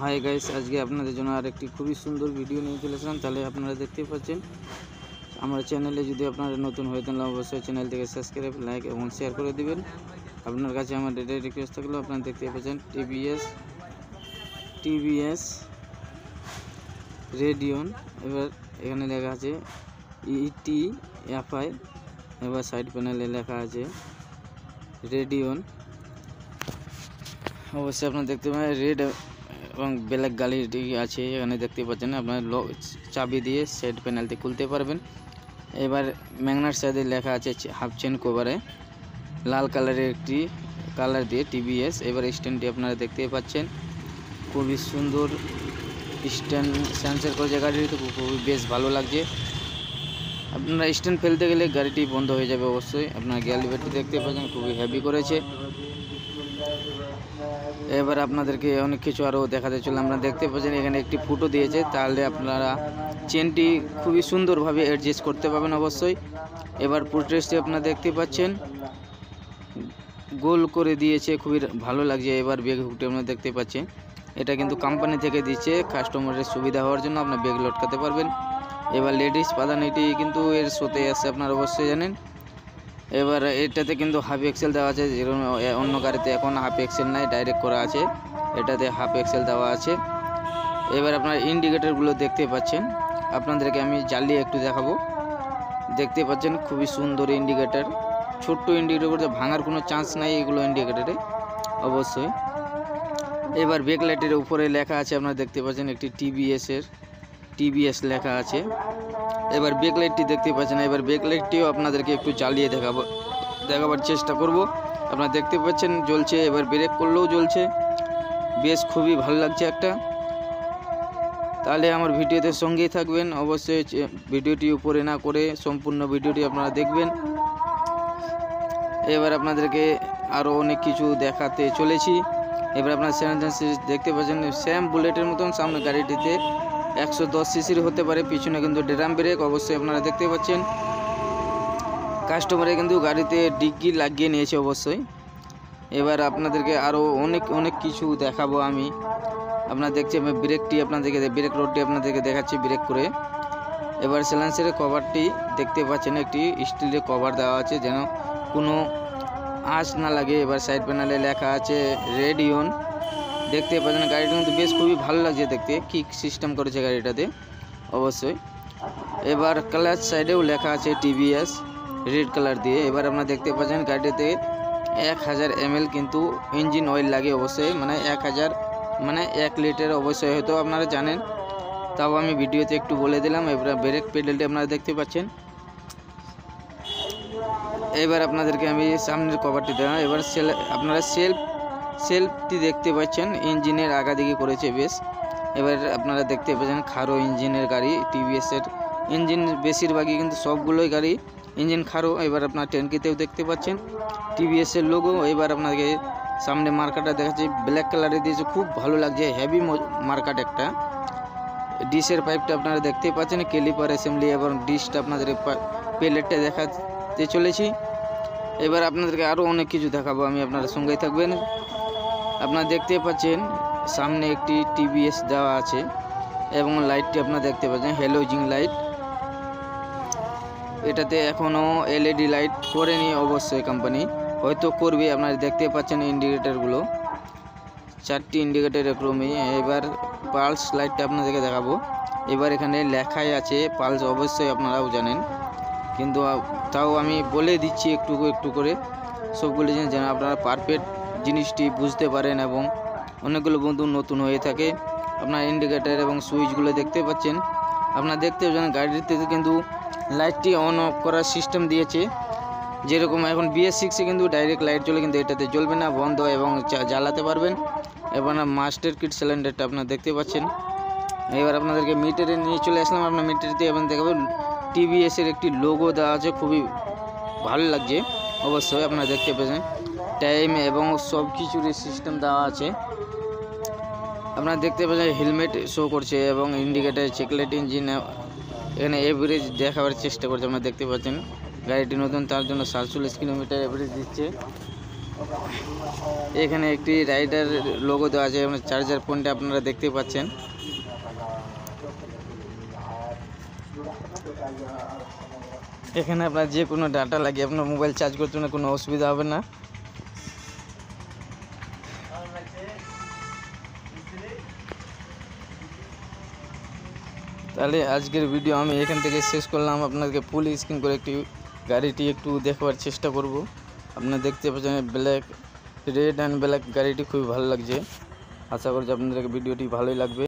Hi guys, আজকে আপনাদের জন্য আরেকটি খুবই সুন্দর ভিডিও নিয়ে চলে আসলাম। তাহলে আপনারা দেখতেই পাচ্ছেন আমার চ্যানেলে যদি আপনারা নতুন হয়ে থাকেন অবশ্যই চ্যানেলটিকে সাবস্ক্রাইব, লাইক এবং শেয়ার করে দিবেন। আপনার কাছে আমার ডেটার রিকোয়েস্ট থাকলো আপনারা দেখতেই পাচ্ছেন টিভিএস রেডিয়ন। এবার এখানে লেখা আছে ETFI। এবার সাইড প্যানেলে লেখা আছে রেডিয়ন। অবশ্যই আপনারা দেখতে পাবেন রেড এবং ব্ল্যাক গাড়িটি আছে এখানে দেখতে পাচ্ছেন। আপনার চাবি দিয়ে সাইড প্যানেলটি খুলতে পারবেন। এবার ম্যাগনার সাইডে লেখা আছে হাফ চেন কভারে লাল কালারের একটি কালার দিয়ে টিভিএস। এবার স্ট্যান্ডটি আপনারা দেখতে পাচ্ছেন, খুবই সুন্দর স্ট্যান্ড সেন্সর করেছে গাড়িটি, খুবই বেশ ভালো লাগছে। আপনারা স্ট্যান্ড ফেলতে গেলে গাড়িটি বন্ধ হয়ে যাবে অবশ্যই। আপনারা গিয়ার লিভারটি দেখতে পাচ্ছেন, খুবই হেভি করেছে। এবার আপনাদেরকে অনেক কিছু আরও দেখাতে চলে। আপনারা দেখতে পাচ্ছেন এখানে একটি ফুটো দিয়েছে, তাহলে আপনারা চেনটি খুবই সুন্দরভাবে অ্যাডজাস্ট করতে পারবেন অবশ্যই। এবার ফুটরেস্টটি আপনারা দেখতে পাচ্ছেন গোল করে দিয়েছে, খুবই ভালো লাগছে। এবার ব্যাগ হুকটি আপনারা দেখতে পাচ্ছেন, এটা কিন্তু কোম্পানি থেকে দিচ্ছে কাস্টমারের সুবিধা হওয়ার জন্য, আপনার ব্যাগ লটকাতে পারবেন। এবার লেডিস পাদানিটি কিন্তু এর শোতে আছে, আপনারা অবশ্যই জানেন। এবার এটাতে কিন্তু হাফ এক্সেল দেওয়া আছে, যেরকম অন্য গাড়িতে এখন হাফ এক্সেল নাই, ডাইরেক্ট করা আছে। এটাতে হাফ এক্সেল দেওয়া আছে। এবার আপনারা ইন্ডিকেটরগুলো দেখতে পাচ্ছেন, আপনাদেরকে আমি জ্বালিয়ে একটু দেখাবো। দেখতে পাচ্ছেন খুবই সুন্দর ইন্ডিকেটর, ছোট্ট ইন্ডিকেটর করতে ভাঙার কোনো চান্স নাই এগুলো ইন্ডিকেটরে অবশ্যই। এবার ব্যাক লাইটের উপরে লেখা আছে, আপনারা দেখতে পাচ্ছেন একটি টিভিএস লেখা আছে। এবার ব্যাক লাইটটি দেখতে পাচ্ছেন। এবার ব্যাক লাইটটিও আপনাদেরকে একটু জ্বালিয়ে দেখাবার চেষ্টা করব। আপনারা দেখতে পাচ্ছেন জ্বলছে, এবার ব্রেক করলেও জ্বলছে, বেশ খুবই ভালো লাগছে একটা। তাহলে আমার ভিডিওতে সঙ্গেই থাকবেন অবশ্যই, ভিডিওটি উপরে না করে সম্পূর্ণ ভিডিওটি আপনারা দেখবেন। এবার আপনাদেরকে আরও অনেক কিছু দেখাতে চলেছি। এবার আপনারা দেখতে পাচ্ছেন সেম বুলেটের মতন, সামনে গাড়িটিতে 110 সিসির হতে পারে, পিছনে কিন্তু ড্রাম ব্রেক অবশ্যই আপনারা দেখতে পাচ্ছেন। কাস্টমারে কিন্তু গাড়িতে ডিগ্গি লাগিয়ে নিয়েছে অবশ্যই। এবার আপনাদেরকে আরও অনেক কিছু দেখাবো আমি। আপনারা দেখছেন ব্রেকটি, আপনাদেরকে ব্রেক রোডটি আপনাদেরকে দেখাচ্ছি ব্রেক করে। এবার সাইলেন্সারের কভারটি দেখতে পাচ্ছেন, একটি স্টিলের কভার দেওয়া আছে যেন কোনো আঁচ না লাগে। এবার সাইড প্যানেলে লেখা আছে রেডিয়ন। দেখতে পাচ্ছেন গাড়িটা কিন্তু বেশ খুবই ভালো লাগছে দেখতে, কিক সিস্টেম করেছে গাড়িটাতে অবশ্যই। এবার ক্লাচ সাইডেও লেখা আছে টিভিএস রেড কালার দিয়ে। এবার আপনারা দেখতে পাচ্ছেন গাড়িতে 1000 ml কিন্তু ইঞ্জিন অয়েল লাগে অবশ্যই, মানে 1000 মানে 1 লিটার অবশ্যই, হয়তো আপনারা জানেন, তাও আমি ভিডিওতে একটু বলে দিলাম। এবার ব্রেক পেডেলটি আপনারা দেখতে পাচ্ছেন। এবার আপনাদেরকে আমি সামনের কভারটি দিলাম। এবার আপনারা সেলফটি দেখতে পাচ্ছেন, ইঞ্জিনের আগা দিকে করেছে বেশ। এবার আপনারা দেখতে পাচ্ছেন খারো ইঞ্জিনের গাড়ি টিভিএসের ইঞ্জিন, বেশিরভাগই কিন্তু সবগুলোই গাড়ি ইঞ্জিন খারো। এবার আপনার ট্যাঙ্কিতেও দেখতে পাচ্ছেন টিভিএসের লোগো। এবার আপনাকে সামনে মার্কাটা দেখাচ্ছি, ব্ল্যাক কালারে দিয়েছে, খুব ভালো লাগছে, হেভি মার্কাট একটা। ডিশের পাইপটা আপনারা দেখতে পাচ্ছেন, ক্যালিপার অ্যাসেম্বলি এবং ডিশটা আপনাদের প্লেটটা দেখাতে চলেছি। এবার আপনাদেরকে আরও অনেক কিছু দেখাবো আমি, আপনারা সঙ্গেই থাকবেন। আপনারা দেখতে পাচ্ছেন সামনে একটি টিভিএস দেওয়া আছে এবং লাইটটি আপনারা দেখতে পাচ্ছেন হ্যালোজিং লাইট। এটাতে এখনও LED লাইট করেনি অবশ্যই, কোম্পানি হয়তো করবে। আপনারা দেখতে পাচ্ছেন ইন্ডিকেটরগুলো, 4টি ইন্ডিকেটর এরকমই। এবার পালস লাইটটা আপনাদেরকে দেখাবো। এবার এখানে লেখাই আছে পালস, অবশ্যই আপনারাও জানেন, কিন্তু তাও আমি বলে দিচ্ছি একটু করে সবগুলো জিনিস, যেন আপনারা পারফেক্ট জিনিসটি বুঝতে পারেন এবং অনেকগুলো বন্ধু নতুন হয়ে থাকে। আপনার ইন্ডিকেটর এবং সুইচগুলো দেখতে পাচ্ছেন। আপনারা দেখতে পাচ্ছেন গাড়িতে কিন্তু লাইটটি অন অফ করার সিস্টেম দিয়েছে, যেরকম এখন BS6-এ কিন্তু ডাইরেক্ট লাইট জ্বলে, কিন্তু এটাতে জ্বলবে না, বন্ধ এবং জ্বালাতে পারবেন। এবার মাস্টার কিট সিলিন্ডারটা আপনারা দেখতে পাচ্ছেন। এবার আপনাদেরকে মিটারে নিয়ে চলে আসলাম। আপনার মিটারটি আপনার দেখাবেন টিভিএসের একটি লোগো দেওয়া আছে, খুবই ভালো লাগছে অবশ্যই। আপনারা দেখতে পাচ্ছেন টাইম এবং সব কিছুর সিস্টেম দেওয়া আছে। আপনারা দেখতে পাচ্ছেন হেলমেট শো করছে এবং ইন্ডিকেটার চেকলাইট ইঞ্জিন, এখানে এভারেজ দেখাবার চেষ্টা করছে। আপনারা দেখতে পাচ্ছেন গাড়িটি নতুন, তার জন্য 47 কিলোমিটার এভারেজ দিচ্ছে। এখানে একটি রাইডার লোগো দেওয়া আছে, চার্জার পয়েন্টটা আপনারা দেখতে পাচ্ছেন। এখানে আপনার যে কোনো ডাটা লাগিয়ে আপনার মোবাইল চার্জ করতে কোনো অসুবিধা হবে না। তাহলে আজকের ভিডিও আমি এখান থেকে শেষ করলাম। আপনাদেরকে ফুল স্ক্রিন করে গাড়িটি একটু দেখবার চেষ্টা করব। আপনারা দেখতে পাচ্ছেন ব্ল্যাক, রেড অ্যান্ড ব্ল্যাক গাড়িটি খুবই ভালো লাগছে। আশা করছি আপনাদেরকে ভিডিওটি ভালোই লাগবে।